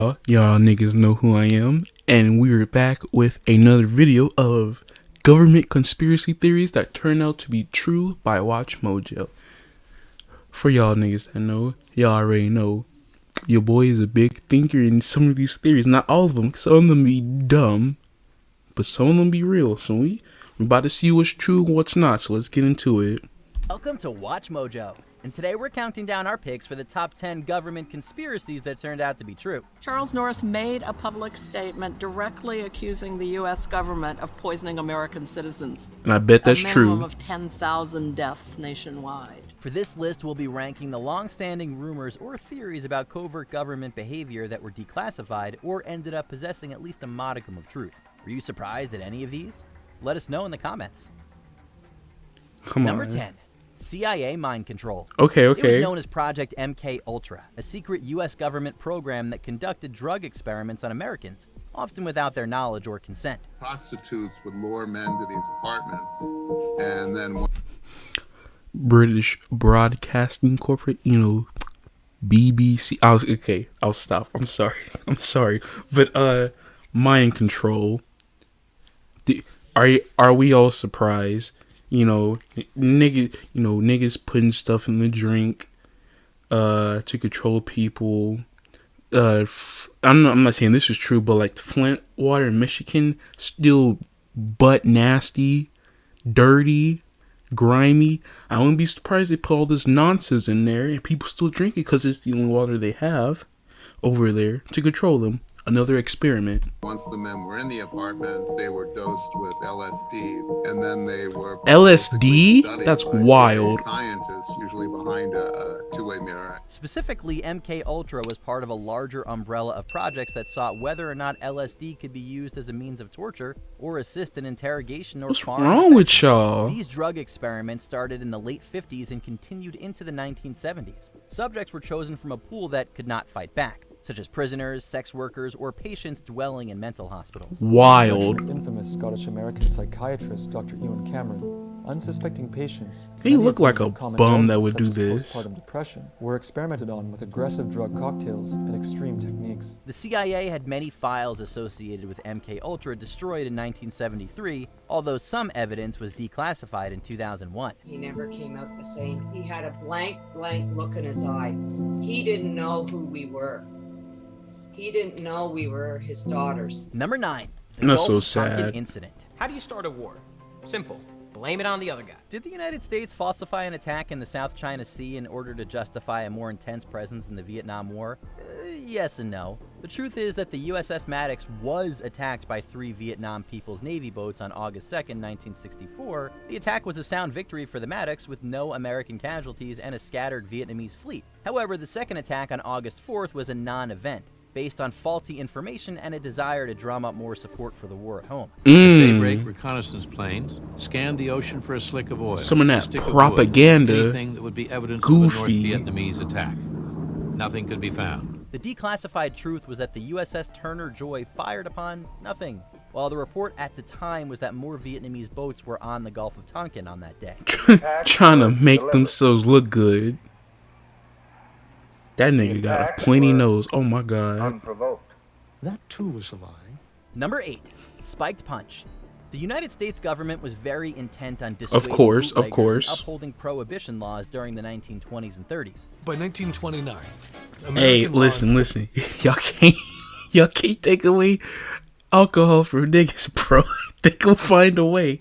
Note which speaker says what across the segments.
Speaker 1: Y'all niggas know who I am, and we're back with another video of government conspiracy theories that turn out to be true by Watch Mojo. For y'all niggas that know, y'all already know, your boy is a big thinker in some of these theories. Not all of them, some of them be dumb, but some of them be real. So we're about to see what's true and what's not, so let's get into it.
Speaker 2: Welcome to Watch Mojo, and today we're counting down our picks for the top 10 government conspiracies that turned out to be true.
Speaker 3: Charles Norris made a public statement directly accusing the U.S. government of poisoning American citizens.
Speaker 1: And I bet that's true.
Speaker 3: A minimum of 10,000 deaths nationwide.
Speaker 2: For this list, we'll be ranking the long-standing rumors or theories about covert government behavior that were declassified or ended up possessing at least a modicum of truth. Were you surprised at any of these? Let us know in the comments.
Speaker 1: Come on.
Speaker 2: Number 10. CIA mind control.
Speaker 1: Okay.
Speaker 2: It was known as Project MK Ultra, a secret U.S. government program that conducted drug experiments on Americans, often without their knowledge or consent.
Speaker 4: Prostitutes would lure men to these apartments, and then
Speaker 1: British Broadcasting Corporate, BBC. I'll stop. I'm sorry. But mind control. Are we all surprised? Niggas putting stuff in the drink to control people. I'm not saying this is true, but like the Flint water in Michigan, still butt nasty, dirty, grimy. I wouldn't be surprised they put all this nonsense in there and people still drink it because it's the only water they have over there to control them. Another experiment.
Speaker 4: Once the men were in the apartments, they were dosed with LSD, and then they were
Speaker 1: LSD? That's wild.
Speaker 4: Scientists, usually behind a two-way mirror.
Speaker 2: Specifically, MK Ultra was part of a larger umbrella of projects that sought whether or not LSD could be used as a means of torture or assist in interrogation or
Speaker 1: What's
Speaker 2: foreign
Speaker 1: wrong with
Speaker 2: affections.
Speaker 1: y'all?
Speaker 2: These drug experiments started in the late 50s and continued into the 1970s. Subjects were chosen from a pool that could not fight back, such as prisoners, sex workers, or patients dwelling in mental hospitals.
Speaker 1: Wild.
Speaker 5: Infamous Scottish-American psychiatrist Dr. Ewan Cameron, unsuspecting patients,
Speaker 1: He looked like a bum that would do this.
Speaker 5: Postpartum depression were experimented on with aggressive drug cocktails and extreme techniques.
Speaker 2: The CIA had many files associated with MK Ultra destroyed in 1973, although some evidence was declassified in 2001.
Speaker 6: He never came out the same. He had a blank look in his eye. He didn't know who we were. He didn't know we were his daughters.
Speaker 2: Number 9. The
Speaker 1: That's
Speaker 2: Gulf
Speaker 1: so
Speaker 2: of Tonkin
Speaker 1: sad.
Speaker 2: Incident.
Speaker 7: How do you start a war? Simple. Blame it on the other guy.
Speaker 2: Did the United States falsify an attack in the South China Sea in order to justify a more intense presence in the Vietnam War? Yes and no. The truth is that the USS Maddox was attacked by 3 Vietnam People's Navy boats on August 2nd, 1964. The attack was a sound victory for the Maddox with no American casualties and a scattered Vietnamese fleet. However, the second attack on August 4th was a non-event, based on faulty information and a desire to drum up more support for the war at home.
Speaker 8: At daybreak, reconnaissance planes scanned the ocean for a slick of oil.
Speaker 1: Some of that
Speaker 8: a stick of wood,
Speaker 1: propaganda,
Speaker 8: anything that would be evidence
Speaker 1: goofy.
Speaker 8: of a North Vietnamese attack. Nothing could be found.
Speaker 2: The declassified truth was that the USS Turner Joy fired upon nothing, while the report at the time was that more Vietnamese boats were on the Gulf of Tonkin on that day.
Speaker 1: Trying to make themselves look good. That nigga got a pointy nose. Oh my god.
Speaker 9: Unprovoked.
Speaker 10: That too was a lie.
Speaker 2: Number 8. Spiked punch. The United States government was very intent on dissuading
Speaker 1: Of course.
Speaker 2: bootleggers and upholding prohibition laws during the 1920s and 30s.
Speaker 10: By 1929,
Speaker 1: Hey, listen. y'all can't take away alcohol from niggas, bro. They will find a way.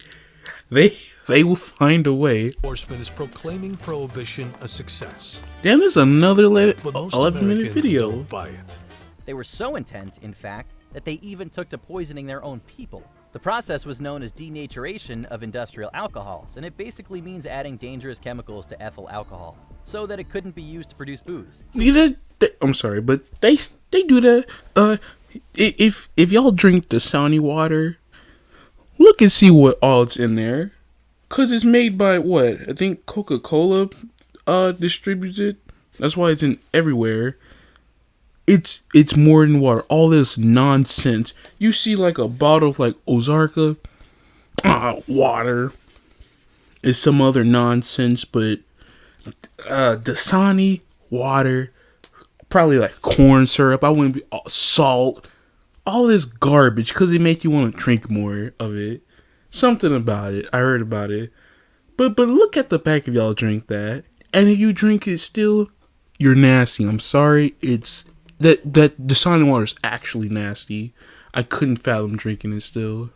Speaker 1: They will find a way.
Speaker 10: enforcement is proclaiming prohibition a success.
Speaker 1: Damn, there's another
Speaker 10: But most
Speaker 1: 11-minute
Speaker 10: Americans
Speaker 1: video.
Speaker 10: don't buy it.
Speaker 2: They were so intent, in fact, that they even took to poisoning their own people. The process was known as denaturation of industrial alcohols, and it basically means adding dangerous chemicals to ethyl alcohol, so that it couldn't be used to produce booze.
Speaker 1: I'm sorry, but they do that. If y'all drink the Saudi water, look and see what all it's in there. Cause it's made by what? I think Coca-Cola distributes it. That's why it's in everywhere. It's more than water. All this nonsense. You see like a bottle of like Ozarka, water. It's some other nonsense, but Dasani water, probably like corn syrup. I wouldn't be salt, all this garbage because it make you want to drink more of it. Something about it. I heard about it. But look at the back if y'all drink that. And if you drink it still, you're nasty. I'm sorry. It's that the Sonic water is actually nasty. I couldn't fathom drinking it still.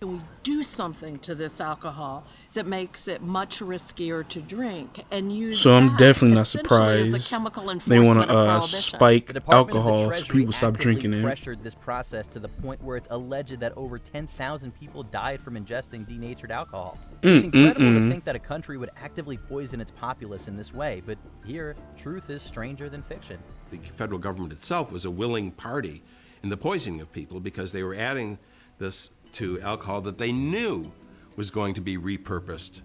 Speaker 3: We do something to this alcohol that makes it much riskier to drink and use.
Speaker 1: So I'm
Speaker 3: that
Speaker 1: definitely not
Speaker 3: essentially as a
Speaker 1: surprised
Speaker 3: chemical
Speaker 1: they want
Speaker 3: enforcement of
Speaker 1: to
Speaker 3: prohibition.
Speaker 1: spike
Speaker 2: The Department of the
Speaker 1: alcohol so
Speaker 2: Treasury
Speaker 1: people stop
Speaker 2: actively
Speaker 1: drinking it.
Speaker 2: pressured this process to the point where it's alleged that over 10,000 people died from ingesting denatured alcohol. It's incredible to think that a country would actively poison its populace in this way, but here, truth is stranger than fiction.
Speaker 9: The federal government itself was a willing party in the poisoning of people because they were adding this to alcohol that they knew was going to be repurposed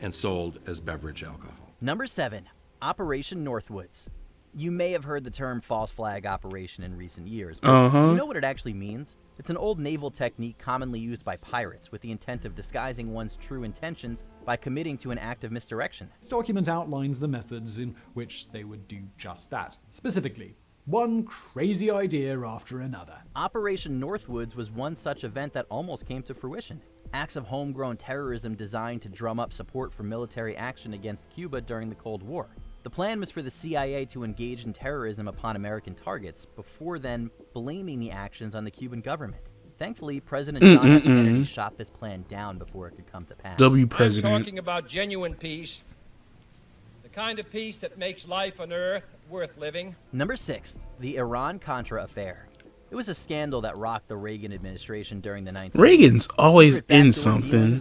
Speaker 9: and sold as beverage alcohol.
Speaker 2: Number 7, Operation Northwoods. You may have heard the term false flag operation in recent years, but do you know what it actually means? It's an old naval technique commonly used by pirates with the intent of disguising one's true intentions by committing to an act of misdirection.
Speaker 11: This document outlines the methods in which they would do just that. Specifically, one crazy idea after another.
Speaker 2: Operation Northwoods was one such event that almost came to fruition. Acts of homegrown terrorism designed to drum up support for military action against Cuba during the Cold War. The plan was for the CIA to engage in terrorism upon American targets, before then blaming the actions on the Cuban government. Thankfully, President John F. Kennedy shot this plan down before it could come to pass.
Speaker 1: President.
Speaker 12: I'm talking about genuine peace, the kind of peace that makes life on Earth worth living.
Speaker 2: Number 6, the Iran-Contra affair. It was a scandal that rocked the Reagan administration during the 1990s.
Speaker 1: Reagan's always in something.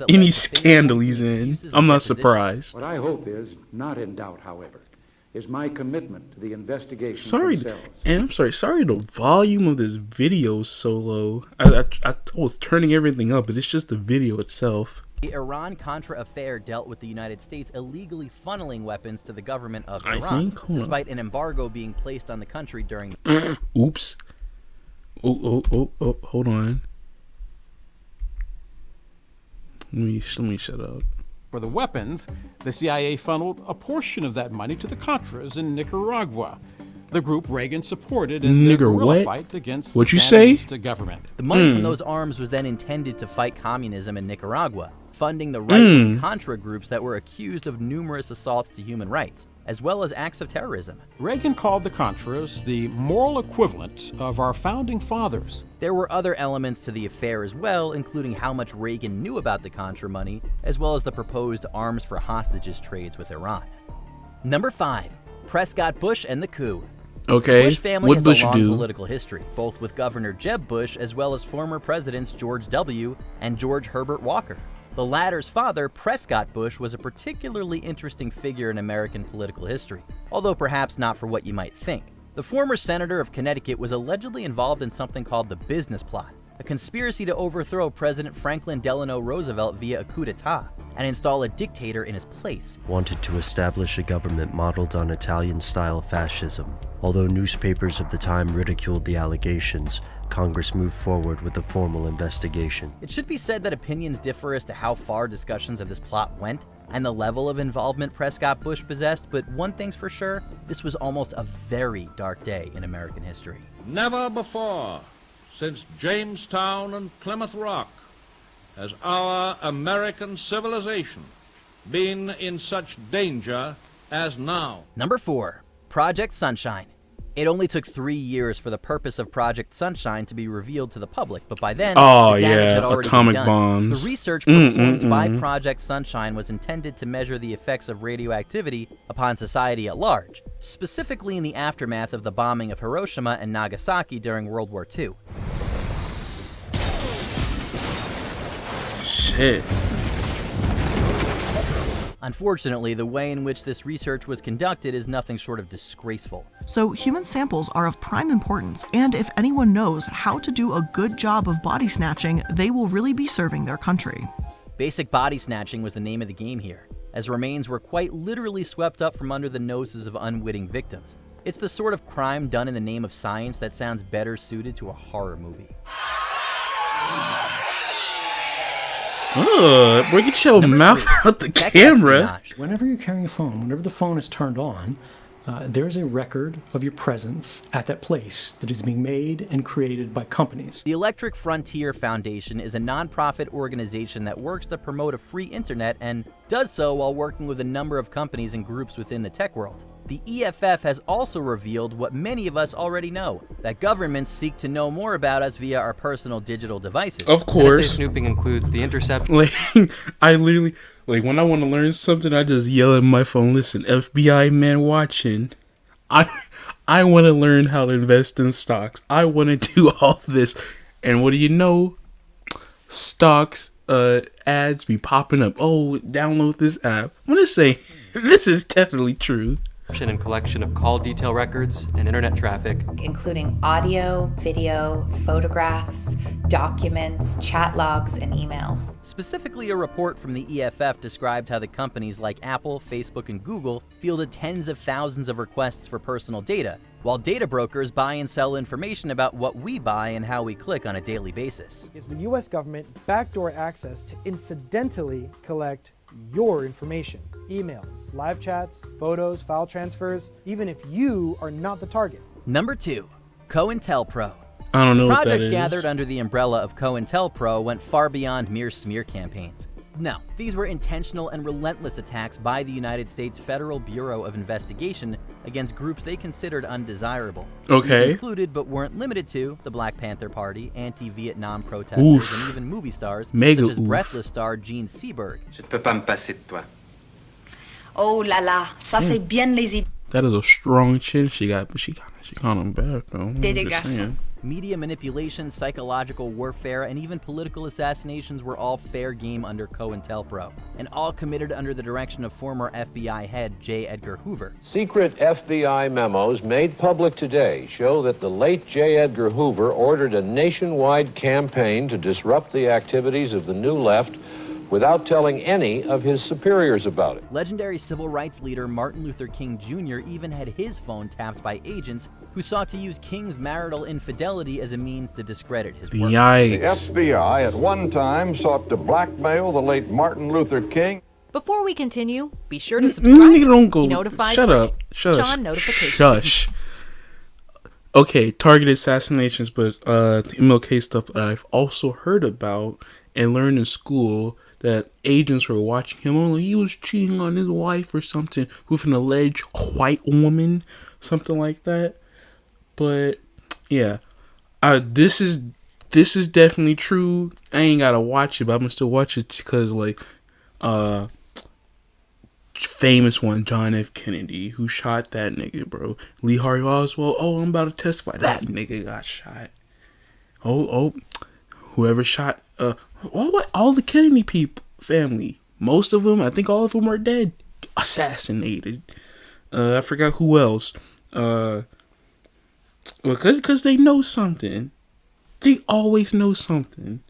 Speaker 1: Any scandal he's in. I'm not surprised.
Speaker 13: What I hope is not in doubt, however, is my commitment to the investigation.
Speaker 1: Sorry, and I'm sorry. Sorry, the volume of this video is so low. I was turning everything up, but it's just the video itself.
Speaker 2: The Iran-Contra affair dealt with the United States illegally funneling weapons to the government of Iran, despite an embargo being placed on the country during the...
Speaker 1: Oops. Oh, hold on. Let me shut up.
Speaker 14: For the weapons, the CIA funneled a portion of that money to the Contras in Nicaragua, the group Reagan supported in their guerrilla fight against the Sandinista government.
Speaker 2: The money from those arms was then intended to fight communism in Nicaragua, funding the right-wing Contra groups that were accused of numerous assaults to human rights, as well as acts of terrorism.
Speaker 14: Reagan called the Contras the moral equivalent of our founding fathers.
Speaker 2: There were other elements to the affair as well, including how much Reagan knew about the Contra money, as well as the proposed arms for hostages trades with Iran. Number 5, Prescott Bush and the coup.
Speaker 1: Okay,
Speaker 2: the Bush family
Speaker 1: what
Speaker 2: has
Speaker 1: Bush
Speaker 2: a long
Speaker 1: do?
Speaker 2: political history, both with Governor Jeb Bush as well as former presidents George W. and George Herbert Walker. The latter's father, Prescott Bush, was a particularly interesting figure in American political history, although perhaps not for what you might think. The former senator of Connecticut was allegedly involved in something called the Business Plot, a conspiracy to overthrow President Franklin Delano Roosevelt via a coup d'etat and install a dictator in his place.
Speaker 15: Wanted to establish a government modeled on Italian-style fascism. Although newspapers of the time ridiculed the allegations, Congress moved forward with a formal investigation.
Speaker 2: It should be said that opinions differ as to how far discussions of this plot went and the level of involvement Prescott Bush possessed, but one thing's for sure, this was almost a very dark day in American history.
Speaker 16: Never before, since Jamestown and Plymouth Rock, has our American civilization been in such danger as now.
Speaker 2: Number 4, Project Sunshine. It only took 3 years for the purpose of Project Sunshine to be revealed to the public, but by then, the damage had already
Speaker 1: atomic
Speaker 2: been done.
Speaker 1: bombs.
Speaker 2: The research performed by Project Sunshine was intended to measure the effects of radioactivity upon society at large, specifically in the aftermath of the bombing of Hiroshima and Nagasaki during World War II.
Speaker 1: Shit.
Speaker 2: Unfortunately, the way in which this research was conducted is nothing short of disgraceful.
Speaker 17: So human samples are of prime importance, and if anyone knows how to do a good job of body snatching, they will really be serving their country.
Speaker 2: Basic body snatching was the name of the game here, as remains were quite literally swept up from under the noses of unwitting victims. It's the sort of crime done in the name of science that sounds better suited to a horror movie.
Speaker 1: Bro, get your mouth out the camera.
Speaker 18: Whenever you're carrying a phone, whenever the phone is turned on, there's a record of your presence at that place that is being made and created by companies.
Speaker 2: The Electric Frontier Foundation is a nonprofit organization that works to promote a free internet and does so while working with a number of companies and groups within the tech world. The EFF has also revealed what many of us already know, that governments seek to know more about us via our personal digital devices.
Speaker 1: Of course.
Speaker 19: NSA snooping includes the intercept.
Speaker 1: Like, I literally, like, when I want to learn something, I just yell at my phone, listen, FBI man watching. I want to learn how to invest in stocks. I want to do all this. And what do you know? Stocks, ads be popping up. Oh, download this app. I'm going to say, this is definitely true.
Speaker 19: And collection of call detail records and internet traffic,
Speaker 20: including audio, video, photographs, documents, chat logs, and emails.
Speaker 2: Specifically, a report from the EFF described how the companies like Apple, Facebook, and Google fielded tens of thousands of requests for personal data, while data brokers buy and sell information about what we buy and how we click on a daily basis.
Speaker 21: Gives the U.S. government backdoor access to incidentally collect your information. Emails, live chats, photos, file transfers, even if you are not the target.
Speaker 2: Number 2, COINTELPRO.
Speaker 1: I don't know what that
Speaker 2: Projects
Speaker 1: is.
Speaker 2: gathered under the umbrella of COINTELPRO went far beyond mere smear campaigns. No, these were intentional and relentless attacks by the United States Federal Bureau of Investigation against groups they considered undesirable.
Speaker 1: Okay.
Speaker 2: These included, but weren't limited to, the Black Panther Party, anti-Vietnam protesters, and even movie stars such as Breathless star Gene Seberg.
Speaker 22: Je ne peux pas me passer de toi.
Speaker 23: Oh là là, ça c'est bien les idées.
Speaker 1: That is a strong chin she got, but she kind of bad though. I'm just saying.
Speaker 2: Media manipulation, psychological warfare, and even political assassinations were all fair game under COINTELPRO, and all committed under the direction of former FBI head J. Edgar Hoover.
Speaker 24: Secret FBI memos made public today show that the late J. Edgar Hoover ordered a nationwide campaign to disrupt the activities of the New Left without telling any of his superiors about it.
Speaker 2: Legendary civil rights leader Martin Luther King Jr. even had his phone tapped by agents who sought to use King's marital infidelity as a means to discredit his work.
Speaker 1: Yikes.
Speaker 25: The FBI at one time sought to blackmail the late Martin Luther King.
Speaker 26: Before we continue, be sure to subscribe.
Speaker 1: Don't go.
Speaker 26: Be notified.
Speaker 1: Shut up. Shush.
Speaker 26: John notification.
Speaker 1: Shush. Okay, targeted assassinations, but the MLK stuff that I've also heard about and learned in school, that agents were watching him. Only he was cheating on his wife or something with an alleged white woman, something like that. But yeah, this is definitely true. I ain't gotta watch it, but I'm gonna still watch it because like famous one, John F. Kennedy, who shot that nigga, bro. Lee Harvey Oswald. Oh, I'm about to testify. That nigga got shot. Oh, whoever shot all the Kennedy family, most of them, I think all of them are dead, assassinated. I forgot who else. Because they know something. They always know something.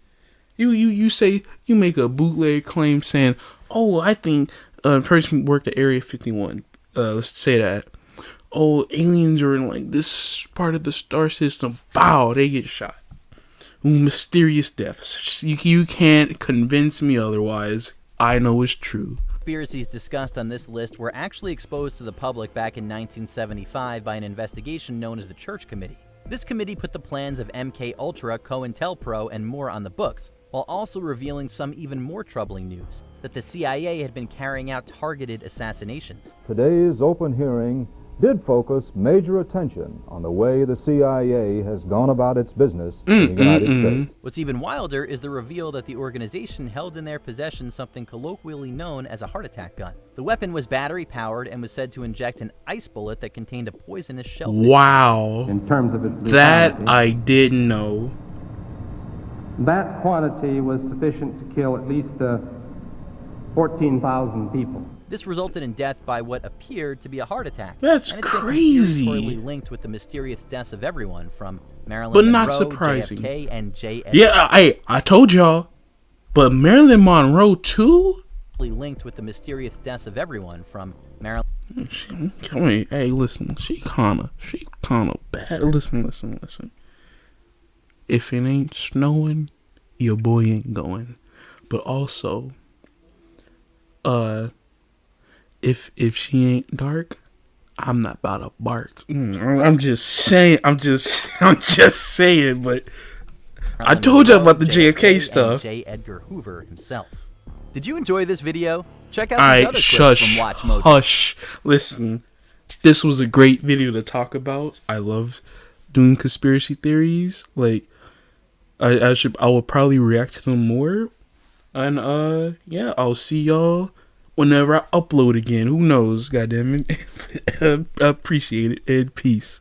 Speaker 1: You say, you make a bootleg claim saying, oh, I think a person worked at Area 51. Let's say that. Oh, aliens are in like this part of the star system. Bow, they get shot. Ooh, mysterious deaths. You can't convince me otherwise. I know it's true.
Speaker 2: Conspiracies discussed on this list were actually exposed to the public back in 1975 by an investigation known as the Church Committee. This committee put the plans of MK Ultra, COINTELPRO, and more on the books, while also revealing some even more troubling news, that the CIA had been carrying out targeted assassinations.
Speaker 27: Today's open hearing did focus major attention on the way the CIA has gone about its business in the United States.
Speaker 2: What's even wilder is the reveal that the organization held in their possession something colloquially known as a heart attack gun. The weapon was battery powered and was said to inject an ice bullet that contained a poisonous shellfish.
Speaker 1: Wow.
Speaker 28: In terms of its
Speaker 1: that I didn't know.
Speaker 28: That quantity was sufficient to kill at least 14,000 people.
Speaker 2: This resulted in death by what appeared to be a heart attack.
Speaker 1: That's
Speaker 2: and it's
Speaker 1: crazy.
Speaker 2: Been linked with the mysterious deaths of everyone from Marilyn
Speaker 1: but
Speaker 2: Monroe,
Speaker 1: not surprising.
Speaker 2: JFK, and J.F.
Speaker 1: Yeah, I told y'all. But Marilyn Monroe too?
Speaker 2: Linked with the mysterious deaths of everyone from Marilyn.
Speaker 1: Hey, listen. She kinda bad. Listen. If it ain't snowing, your boy ain't going. But also, if she ain't dark, I'm not about to bark. I'm just saying. I'm just saying. But I told you about the JFK stuff.
Speaker 2: J. Edgar Hoover himself. Did you enjoy this video? Check out
Speaker 1: All
Speaker 2: these
Speaker 1: right,
Speaker 2: other clips
Speaker 1: shush,
Speaker 2: from Watch Mojo.
Speaker 1: hush. Listen, this was a great video to talk about. I love doing conspiracy theories. Like, I will probably react to them more. And yeah, I'll see y'all whenever I upload again. Who knows? Goddamn it. I appreciate it. And peace.